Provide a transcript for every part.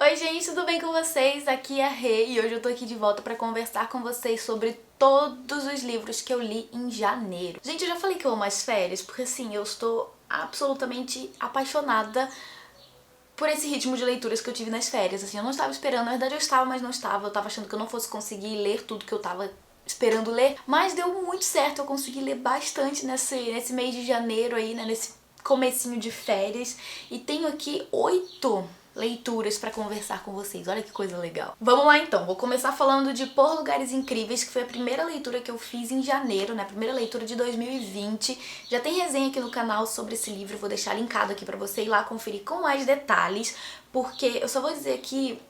Oi gente, tudo bem com vocês? Aqui é a Rê e hoje eu tô aqui de volta pra conversar com vocês sobre todos os livros que eu li em janeiro. Gente, eu já falei que eu amo as férias, porque assim, eu estou absolutamente apaixonada por esse ritmo de leituras que eu tive nas férias. Assim, eu não estava esperando, na verdade eu estava, mas não estava. Eu tava achando que eu não fosse conseguir ler tudo que eu tava esperando ler, mas deu muito certo, eu consegui ler bastante nesse mês de janeiro aí, né, nesse comecinho de férias, e tenho aqui 8 leituras pra conversar com vocês. Olha que coisa legal. Vamos lá então, vou começar falando de Por Lugares Incríveis, que foi a primeira leitura que eu fiz em janeiro, né? A primeira leitura de 2020. Já tem resenha aqui no canal sobre esse livro, vou deixar linkado aqui pra você ir lá conferir com mais detalhes, porque eu só vou dizer aqui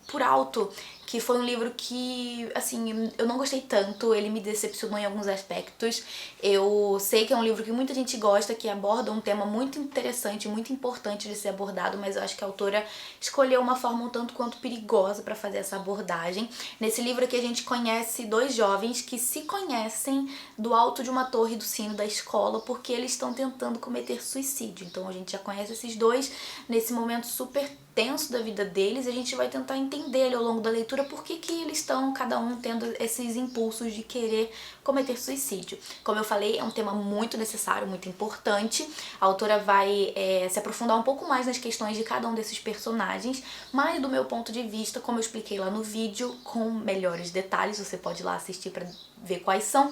por alto que foi um livro que, assim, eu não gostei tanto, ele me decepcionou em alguns aspectos. Eu sei que é um livro que muita gente gosta, que aborda um tema muito interessante, muito importante de ser abordado, mas eu acho que a autora escolheu uma forma um tanto quanto perigosa para fazer essa abordagem. Nesse livro aqui a gente conhece dois jovens que se conhecem do alto de uma torre do sino da escola porque eles estão tentando cometer suicídio. Então a gente já conhece esses dois nesse momento super tenso da vida deles, e a gente vai tentar entender ali ao longo da leitura por que eles estão, cada um, tendo esses impulsos de querer cometer suicídio. Como eu falei, é um tema muito necessário, muito importante. A autora vai se aprofundar um pouco mais nas questões de cada um desses personagens, mas do meu ponto de vista, como eu expliquei lá no vídeo, com melhores detalhes, você pode ir lá assistir para ver quais são,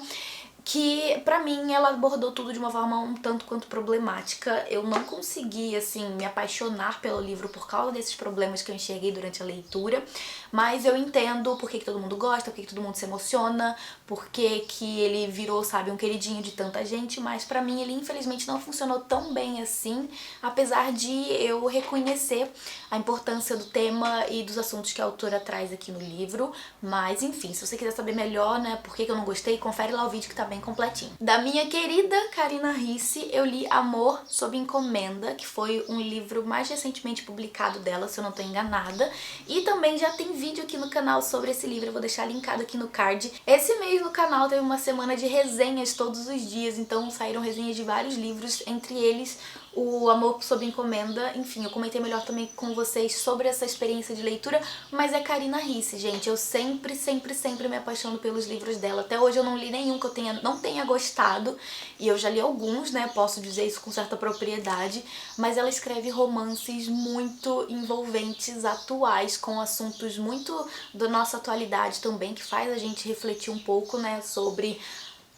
que pra mim ela abordou tudo de uma forma um tanto quanto problemática. Eu não consegui, assim, me apaixonar pelo livro por causa desses problemas que eu enxerguei durante a leitura, mas eu entendo por que todo mundo gosta, por que todo mundo se emociona, por que ele virou, sabe, um queridinho de tanta gente, mas pra mim ele infelizmente não funcionou tão bem assim, apesar de eu reconhecer a importância do tema e dos assuntos que a autora traz aqui no livro. Mas enfim, se você quiser saber melhor, né, por que eu não gostei, confere lá o vídeo que tá bem completinho. Da minha querida Karina Ricci, eu li Amor Sob Encomenda, que foi um livro mais recentemente publicado dela, se eu não tô enganada, e também já tem vídeo aqui no canal sobre esse livro, eu vou deixar linkado aqui no card. Esse mês no canal teve uma semana de resenhas todos os dias, então saíram resenhas de vários livros, entre eles o Amor Sob Encomenda. Enfim, eu comentei melhor também com vocês sobre essa experiência de leitura, mas é Karina Ricci, gente. Eu sempre me apaixono pelos livros dela. Até hoje eu não li nenhum que eu não tenha gostado, e eu já li alguns, né, posso dizer isso com certa propriedade, mas ela escreve romances muito envolventes, atuais, com assuntos muito da nossa atualidade também, que faz a gente refletir um pouco, né, sobre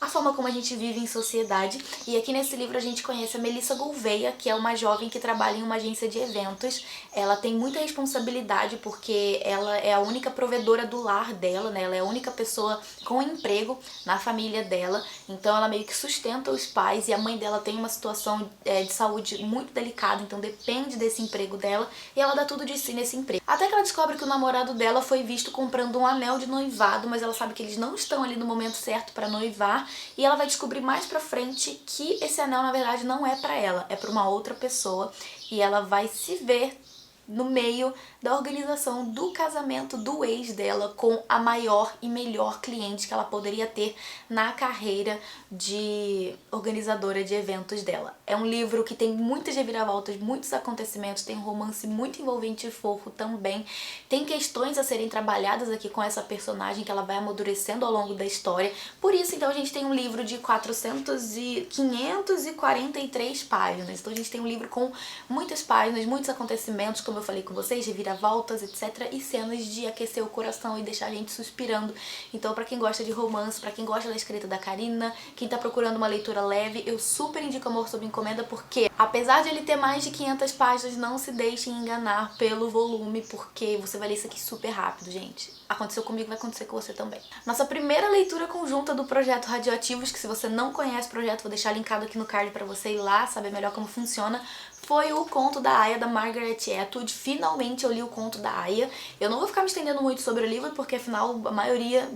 a forma como a gente vive em sociedade. E aqui nesse livro a gente conhece a Melissa Gouveia, que é uma jovem que trabalha em uma agência de eventos. Ela tem muita responsabilidade porque ela é a única provedora do lar dela, né? Ela é a única pessoa com emprego na família dela, então ela meio que sustenta os pais, e a mãe dela tem uma situação de saúde muito delicada, então depende desse emprego dela, e ela dá tudo de si nesse emprego. Até que ela descobre que o namorado dela foi visto comprando um anel de noivado, mas ela sabe que eles não estão ali no momento certo para noivar, e ela vai descobrir mais pra frente que esse anel na verdade não é pra ela, é pra uma outra pessoa, e ela vai se ver no meio da organização do casamento do ex dela com a maior e melhor cliente que ela poderia ter na carreira de organizadora de eventos dela. É um livro que tem muitas reviravoltas, muitos acontecimentos, tem um romance muito envolvente e fofo também, tem questões a serem trabalhadas aqui com essa personagem que ela vai amadurecendo ao longo da história. Por isso, então, a gente tem um livro de 543 páginas, então a gente tem um livro com muitas páginas, muitos acontecimentos, como eu falei com vocês, reviravoltas, etc, e cenas de aquecer o coração e deixar a gente suspirando. Então, pra quem gosta de romance, pra quem gosta da escrita da Karina, quem tá procurando uma leitura leve, eu super indico Amor Sob Encomenda, porque apesar de ele ter mais de 500 páginas, não se deixem enganar pelo volume, porque você vai ler isso aqui super rápido, gente. Aconteceu comigo, vai acontecer com você também. Nossa primeira leitura conjunta do projeto Radioativos, que se você não conhece o projeto, vou deixar linkado aqui no card pra você ir lá saber melhor como funciona, foi o Conto da Aya, da Margaret Atwood. Finalmente eu li o Conto da Aya. Eu não vou ficar me estendendo muito sobre o livro, porque afinal a maioria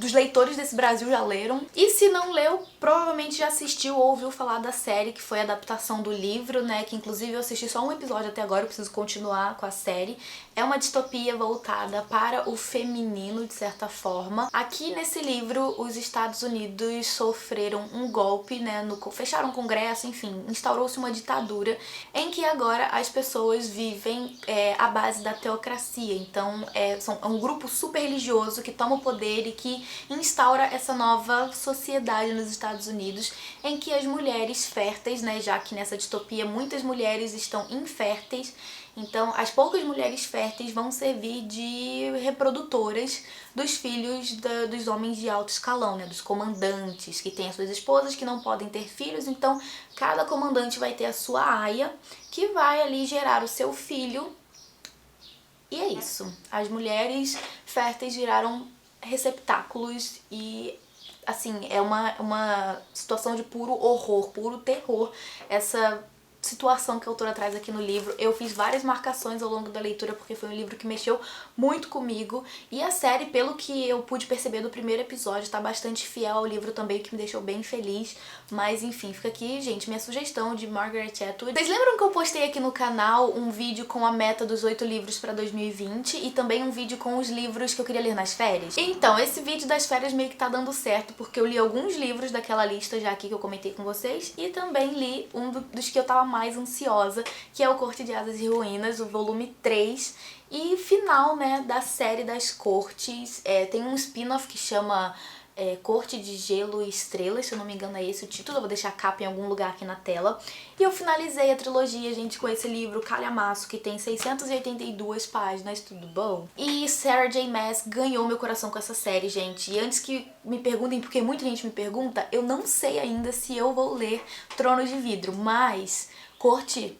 dos leitores desse Brasil já leram. E se não leu, provavelmente já assistiu ou ouviu falar da série, que foi a adaptação do livro, né? Que inclusive eu assisti só um episódio até agora, eu preciso continuar com a série. É uma distopia voltada para o feminino, de certa forma. Aqui nesse livro, os Estados Unidos sofreram um golpe, né? Fecharam o Congresso, enfim, instaurou-se uma ditadura em que agora as pessoas vivem à base da teocracia. Então, é um grupo super religioso que toma o poder e que instaura essa nova sociedade nos Estados Unidos, em que as mulheres férteis, né? Já que nessa distopia muitas mulheres estão inférteis, então as poucas mulheres férteis vão servir de reprodutoras dos filhos dos homens de alto escalão, né? Dos comandantes, que têm as suas esposas que não podem ter filhos, então cada comandante vai ter a sua aia, que vai ali gerar o seu filho. E é isso. As mulheres férteis viraram receptáculos e, assim, é uma situação de puro horror, puro terror, essa situação que a autora traz aqui no livro. Eu fiz várias marcações ao longo da leitura porque foi um livro que mexeu muito comigo, e a série, pelo que eu pude perceber do primeiro episódio, tá bastante fiel ao livro também, o que me deixou bem feliz. Mas enfim, fica aqui, gente, minha sugestão de Margaret Atwood. Vocês lembram que eu postei aqui no canal um vídeo com a meta dos 8 livros pra 2020 e também um vídeo com os livros que eu queria ler nas férias? Então, esse vídeo das férias meio que tá dando certo, porque eu li alguns livros daquela lista já aqui que eu comentei com vocês, e também li um dos que eu tava mais ansiosa, que é o Corte de Asas e Ruínas, o volume 3, e final, né, da série das cortes. Tem um spin-off que chama Corte de Gelo e Estrelas, se eu não me engano é esse o título, eu vou deixar a capa em algum lugar aqui na tela. E eu finalizei a trilogia, gente, com esse livro calhamaço, que tem 682 páginas, tudo bom? E Sarah J Maas ganhou meu coração com essa série, gente. E antes que me perguntem, porque muita gente me pergunta, eu não sei ainda se eu vou ler Trono de Vidro, mas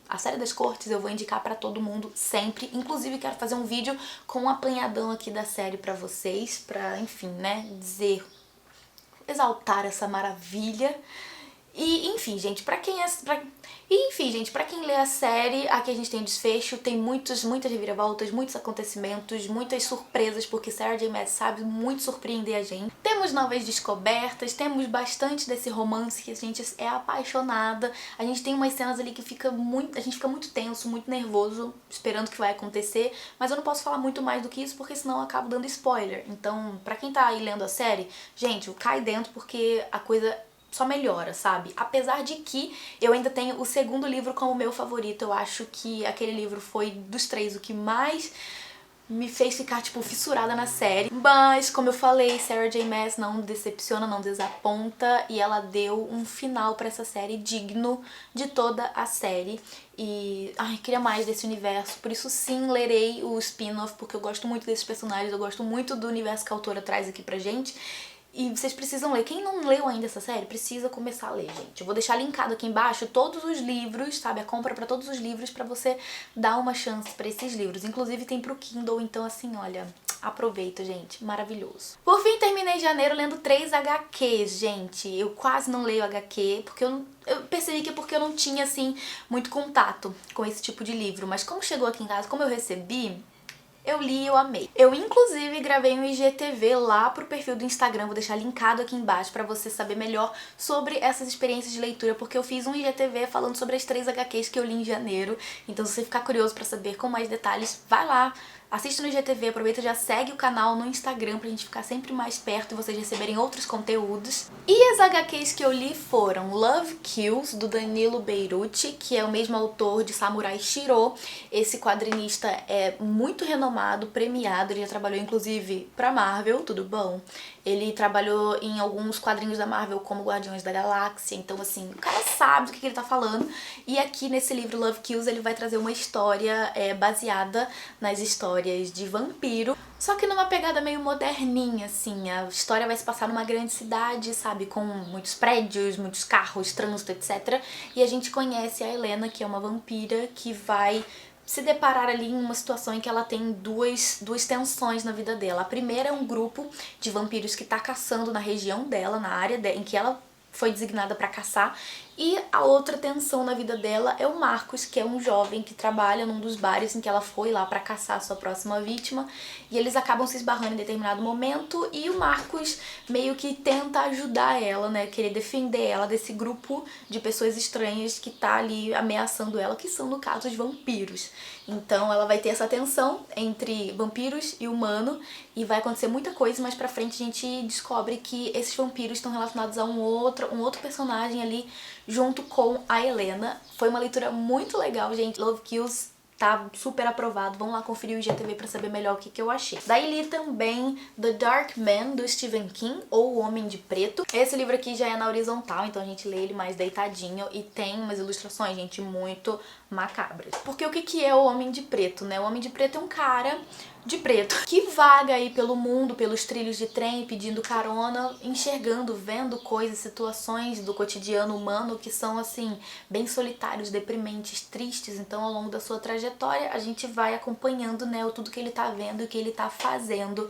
a série das cortes eu vou indicar pra todo mundo sempre. Inclusive quero fazer um vídeo com um apanhadão aqui da série pra vocês, pra, enfim, né, exaltar essa maravilha. E, enfim, gente, pra quem lê a série, aqui a gente tem desfecho, tem muitas reviravoltas, muitos acontecimentos, muitas surpresas, porque Sarah J Maas sabe muito surpreender a gente. Temos novas descobertas, temos bastante desse romance que a gente é apaixonada. A gente tem umas cenas ali que a gente fica muito tenso, muito nervoso, esperando o que vai acontecer, mas eu não posso falar muito mais do que isso, porque senão eu acabo dando spoiler. Então, pra quem tá aí lendo a série, gente, cai dentro, porque a coisa só melhora, sabe? Apesar de que eu ainda tenho o segundo livro como meu favorito. Eu acho que aquele livro foi, dos três, o que mais me fez ficar, tipo, fissurada na série. Mas, como eu falei, Sarah J Maas não decepciona, não desaponta, e ela deu um final pra essa série digno de toda a série. E, queria mais desse universo, por isso sim, lerei o spin-off, porque eu gosto muito desses personagens, eu gosto muito do universo que a autora traz aqui pra gente. E vocês precisam ler. Quem não leu ainda essa série, precisa começar a ler, gente. Eu vou deixar linkado aqui embaixo todos os livros, sabe? A compra pra todos os livros, pra você dar uma chance pra esses livros. Inclusive tem pro Kindle, então assim, olha, aproveita, gente. Maravilhoso. Por fim, terminei janeiro lendo 3 HQs, gente. Eu quase não leio HQ, porque eu percebi que é porque eu não tinha, assim, muito contato com esse tipo de livro. Mas como chegou aqui em casa, como eu recebi, eu li e eu amei. Eu, inclusive, gravei um IGTV lá pro perfil do Instagram, vou deixar linkado aqui embaixo pra você saber melhor sobre essas experiências de leitura, porque eu fiz um IGTV falando sobre as 3 HQs que eu li em janeiro. Então, se você ficar curioso pra saber com mais detalhes, vai lá, assiste no IGTV, aproveita e já segue o canal no Instagram pra gente ficar sempre mais perto e vocês receberem outros conteúdos. E as HQs que eu li foram Love Kills, do Danilo Beirute, que é o mesmo autor de Samurai Shiro. Esse quadrinista é muito renomado, premiado, ele já trabalhou inclusive pra Marvel, tudo bom? Ele trabalhou em alguns quadrinhos da Marvel como Guardiões da Galáxia, então assim, o cara sabe do que ele tá falando. E aqui nesse livro Love Kills ele vai trazer uma história baseada nas histórias de vampiro, só que numa pegada meio moderninha, assim. A história vai se passar numa grande cidade, sabe, com muitos prédios, muitos carros, trânsito, etc. E a gente conhece a Helena, que é uma vampira que vai se deparar ali em uma situação em que ela tem duas tensões na vida dela. A primeira é um grupo de vampiros que tá caçando na região dela, na área em que ela foi designada pra caçar, E a outra tensão na vida dela é o Marcos, que é um jovem que trabalha num dos bares em que ela foi lá pra caçar a sua próxima vítima, e eles acabam se esbarrando em determinado momento, e o Marcos meio que tenta ajudar ela, né, querer defender ela desse grupo de pessoas estranhas que tá ali ameaçando ela, que são, no caso, os vampiros. Então ela vai ter essa tensão entre vampiros e humano, e vai acontecer muita coisa, mas pra frente a gente descobre que esses vampiros estão relacionados a um outro personagem ali, junto com a Helena. Foi uma leitura muito legal, gente. Love Kills tá super aprovado. Vamos lá conferir o IGTV pra saber melhor o que eu achei. Daí li também The Dark Man, do Stephen King, ou O Homem de Preto. Esse livro aqui já é na horizontal, então a gente lê ele mais deitadinho, e tem umas ilustrações, gente, muito macabras. Porque o que é o Homem de Preto, né? O Homem de Preto é um cara de preto que vaga aí pelo mundo, pelos trilhos de trem, pedindo carona, enxergando, vendo coisas, situações do cotidiano humano que são, assim, bem solitários, deprimentes, tristes. Então, ao longo da sua trajetória, a gente vai acompanhando, né, tudo que ele tá vendo e o que ele tá fazendo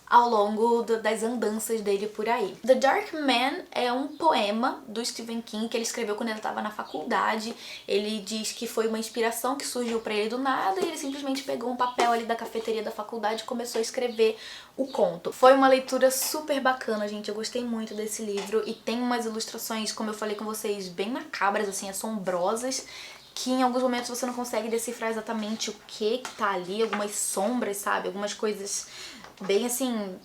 ao longo das andanças dele por aí. The Dark Man é um poema do Stephen King que ele escreveu quando ele estava na faculdade. Ele diz que foi uma inspiração que surgiu pra ele do nada, e ele simplesmente pegou um papel ali da cafeteria da faculdade e começou a escrever o conto. Foi uma leitura super bacana, gente. Eu gostei muito desse livro, e tem umas ilustrações, como eu falei com vocês, bem macabras, assim, assombrosas, que em alguns momentos você não consegue decifrar exatamente o que tá ali, algumas sombras, sabe? Algumas coisas bem, assim,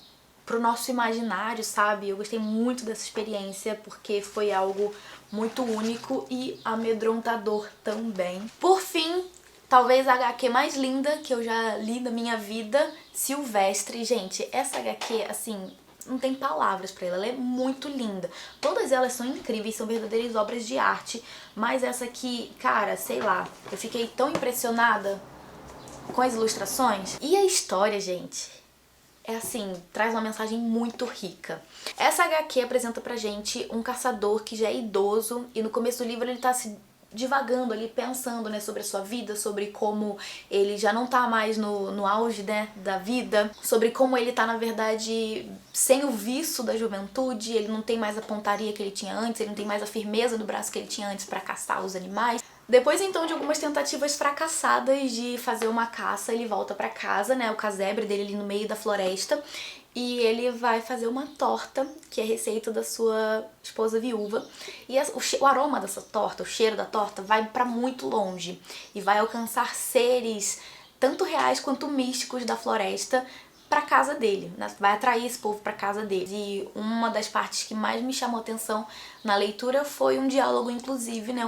pro nosso imaginário, sabe? Eu gostei muito dessa experiência, porque foi algo muito único e amedrontador também. Por fim, talvez a HQ mais linda que eu já li na minha vida, Silvestre. Gente, essa HQ, assim, não tem palavras pra ela é muito linda. Todas elas são incríveis, são verdadeiras obras de arte, mas essa aqui, cara, sei lá, eu fiquei tão impressionada com as ilustrações. E a história, gente, é assim, traz uma mensagem muito rica. Essa HQ apresenta pra gente um caçador que já é idoso, e no começo do livro ele tá se divagando ali, pensando, né, sobre a sua vida, sobre como ele já não tá mais no auge, né, da vida, sobre como ele tá, na verdade, sem o vício da juventude, ele não tem mais a pontaria que ele tinha antes, ele não tem mais a firmeza no braço que ele tinha antes pra caçar os animais. Depois, então, de algumas tentativas fracassadas de fazer uma caça, ele volta pra casa, né, o casebre dele ali no meio da floresta, e ele vai fazer uma torta, que é receita da sua esposa viúva. E o aroma dessa torta, o cheiro da torta, vai pra muito longe e vai alcançar seres tanto reais quanto místicos da floresta pra casa dele, né? Vai atrair esse povo pra casa dele. E uma das partes que mais me chamou a atenção na leitura foi um diálogo, inclusive, né,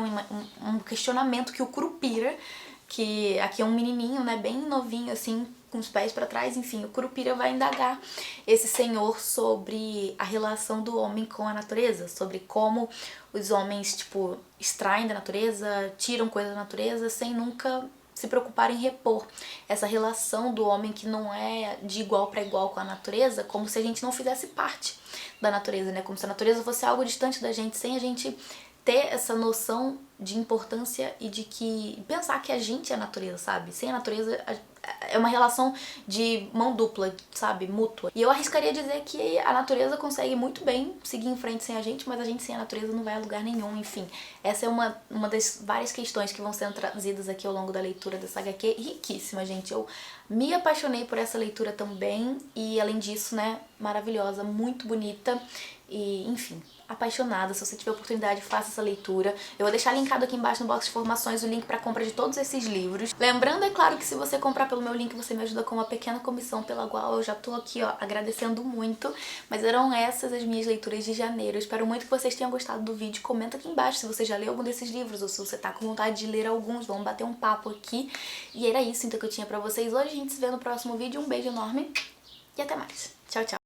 um questionamento que o Curupira, que aqui é um menininho, né, bem novinho, assim, com os pés pra trás, enfim, o Curupira vai indagar esse senhor sobre a relação do homem com a natureza, sobre como os homens, tipo, extraem da natureza, tiram coisas da natureza sem nunca se preocupar em repor essa relação do homem que não é de igual para igual com a natureza, como se a gente não fizesse parte da natureza, né? Como se a natureza fosse algo distante da gente, sem a gente ter essa noção de importância e de que pensar que a gente é a natureza, sabe? Sem a natureza é uma relação de mão dupla, sabe? Mútua. E eu arriscaria dizer que a natureza consegue muito bem seguir em frente sem a gente, mas a gente sem a natureza não vai a lugar nenhum, enfim. Essa é uma das várias questões que vão sendo trazidas aqui ao longo da leitura dessa HQ, riquíssima, gente. Eu me apaixonei por essa leitura também, e além disso, né, maravilhosa, muito bonita, e enfim, apaixonada. Se você tiver oportunidade, faça essa leitura. Eu vou deixar linkado aqui embaixo no box de informações o link para compra de todos esses livros. Lembrando, é claro, que se você comprar pelo meu link, você me ajuda com uma pequena comissão, pela qual eu já tô aqui, ó, agradecendo muito. Mas eram essas as minhas leituras de janeiro. Eu espero muito que vocês tenham gostado do vídeo. Comenta aqui embaixo se você já leu algum desses livros, ou se você tá com vontade de ler alguns. Vamos bater um papo aqui. E era isso então que eu tinha pra vocês hoje. A gente se vê no próximo vídeo. Um beijo enorme e até mais. Tchau, tchau.